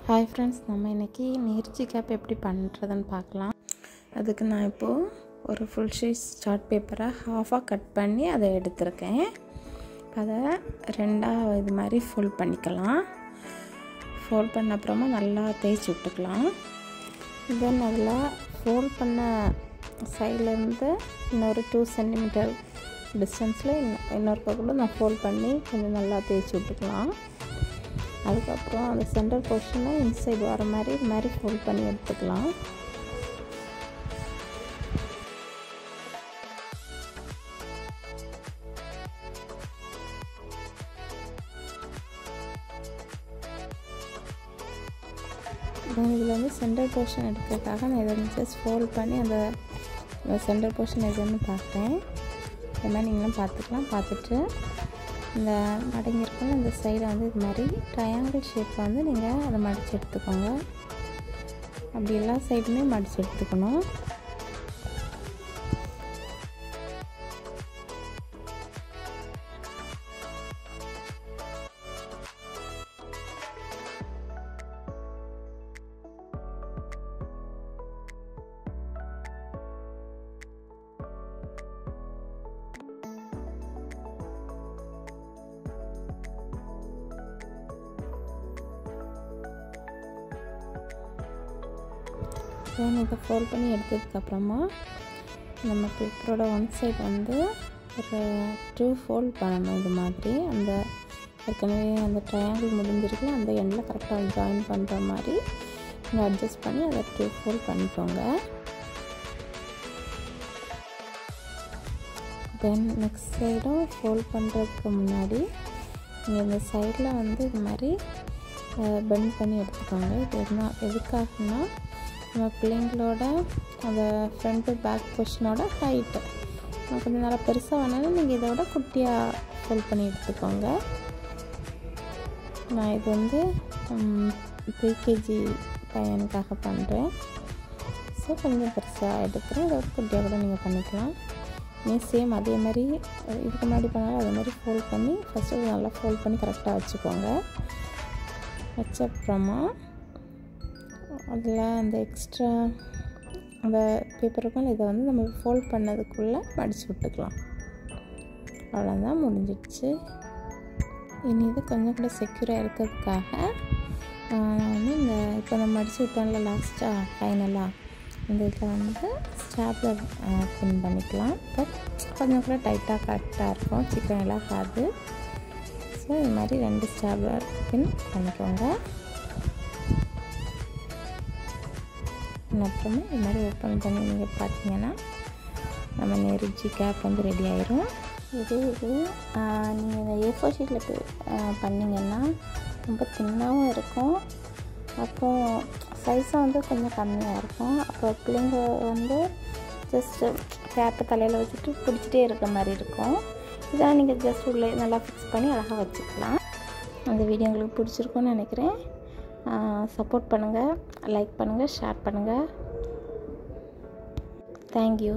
Hi friends, நம்ம இன்றைக்கி நேர்ச்சி gap எப்படி பண்ணுறதுன்னு பார்க்கலாம். அதுக்கு நான் இப்போது ஒரு ஃபுல் சைஸ் சார்ட் பேப்பரை ஹாஃபாக கட் பண்ணி அதை எடுத்திருக்கேன். அதை ரெண்டாக இது மாதிரி ஃபோல்ட் பண்ணிக்கலாம். ஃபோல்ட் பண்ண அப்புறமா நல்லா தேய்ச்சி விட்டுக்கலாம். தென் அதில் ஃபோல்ட் பண்ண சைட்லேருந்து இன்னொரு 2 சென்டிமீட்டர் டிஸ்டன்ஸில் இன்னொரு கூட நான் ஃபோல்ட் பண்ணி கொஞ்சம் நல்லா தேய்ச்சி விட்டுக்கலாம். அதுக்கப்புறம் அந்த சென்டர் போர்ஷனை இன்சைட் வர மாதிரி இது மாதிரி ஃபோல்ட் பண்ணி எடுத்துக்கலாம். இதில் வந்து சென்டர் போர்ஷன் எடுக்கிறதுக்காக நான் இதை ஜஸ்ட் ஃபோல்ட் பண்ணி அந்த சென்டர் போர்ஷன் எதுன்னு பார்க்குறேன். இது மாதிரி நீங்களும் பார்த்துக்கலாம். பார்த்துட்டு இந்த மடங்கியிருக்கணும் இந்த சைடை வந்து இது மாதிரி ட்ரையாங்கிள் ஷேப்பில் வந்து நீங்கள் அதை மடித்து எடுத்துக்கோங்க. அப்படி எல்லா சைடுமே மடித்து எடுத்துக்கணும். இதை ஃபோல்ட் பண்ணி எடுத்ததுக்கப்புறமா நம்ம பேப்பரோட ஒன் சைட் வந்து ஒரு 2 ஃபோல்ட் பண்ணணும். இது மாதிரி அந்த ஏற்கனவே அந்த ட்ரையாங்கிள் முடிஞ்சிருக்குல அந்த எண்டில் கரெக்டாக ஜாயின் பண்ணுற மாதிரி நீங்கள் அட்ஜஸ்ட் பண்ணி அதை 2 ஃபோல்ட் பண்ணிக்கோங்க. தென் நெக்ஸ்ட் சைடும் ஃபோல்ட் பண்ணுறதுக்கு முன்னாடி நீங்கள் இந்த சைடில் வந்து இது மாதிரி பெண்ட் பண்ணி எடுத்துக்கோங்க. இது எதுக்காகனா நம்ம பிள்ளைங்களோட அந்த ஃப்ரண்ட்டு பேக் பொசிஷனோட ஹைட்டு கொஞ்சம் நல்லா பெருசாக வேணாலும் நீங்கள் இதோட குட்டியாக ஃபோல்ட் பண்ணி எடுத்துக்கோங்க. நான் இது வந்து ப்ரீகேஜி பையனுக்காக பண்ணுறேன். ஸோ கொஞ்சம் பெருசாக எடுக்கிறேன். இதோட குட்டியாக கூட நீங்கள் பண்ணிக்கலாம். சேம் அதே மாதிரி இதுக்கு முன்னாடி பண்ணாலும் அதே மாதிரி ஃபோல்ட் பண்ணி ஃபஸ்ட்டு நல்லா ஃபோல்ட் பண்ணி கரெக்டாக வச்சுக்கோங்க. வச்சப்புறமா அதில் அந்த எக்ஸ்ட்ரா அந்த பேப்பருக்கும் இதை வந்து நம்ம ஃபோல்ட் பண்ணதுக்குள்ளே மடித்து விட்டுக்கலாம். அவ்வளோதான், முடிஞ்சிடுச்சு. இனி இது கொஞ்சம் கூட செக்யூராக இருக்கிறதுக்காக நான் வந்து இந்த இப்போ நம்ம மடித்து விட்டோம்ல லாஸ்ட்டாக ஃபைனலாக இந்த இதில் வந்து ஸ்டாப்லர் பின் பண்ணிக்கலாம். பட் கொஞ்சம் கூட டைட்டாக கரெக்டாக இருக்கும், சிக்கன் எல்லாம் ஆகாது. ஸோ இது மாதிரி 2 ஸ்டாப்லர் பின் பண்ணிக்கோங்க. அப்புறமா இது மாதிரி ஓப்பன் பண்ணி நீங்கள் பார்த்தீங்கன்னா நம்ம நேர்ச்சி கேப் வந்து ரெடி ஆயிரும். இது நீங்கள் A4 ஷீட்டில் பண்ணிங்கன்னா ரொம்ப தின்னாகவும் இருக்கும். அப்புறம் சைஸும் வந்து கொஞ்சம் கம்மியாக இருக்கும். அப்போ பிள்ளைங்க வந்து ஜஸ்ட்டு கேப்பை தலையில் வச்சுட்டு பிடிச்சிட்டே இருக்க மாதிரி இருக்கும். இதெல்லாம் நீங்கள் ஜஸ்ட் உள்ளே நல்லா ஃபிக்ஸ் பண்ணி அழகாக வச்சுக்கலாம். அந்த வீடியோ உங்களுக்கு பிடிச்சிருக்குன்னு நினைக்கிறேன். சப்போர்ட் பண்ணுங்கள், லைக் பண்ணுங்கள், ஷேர் பண்ணுங்கள். தேங்க்யூ.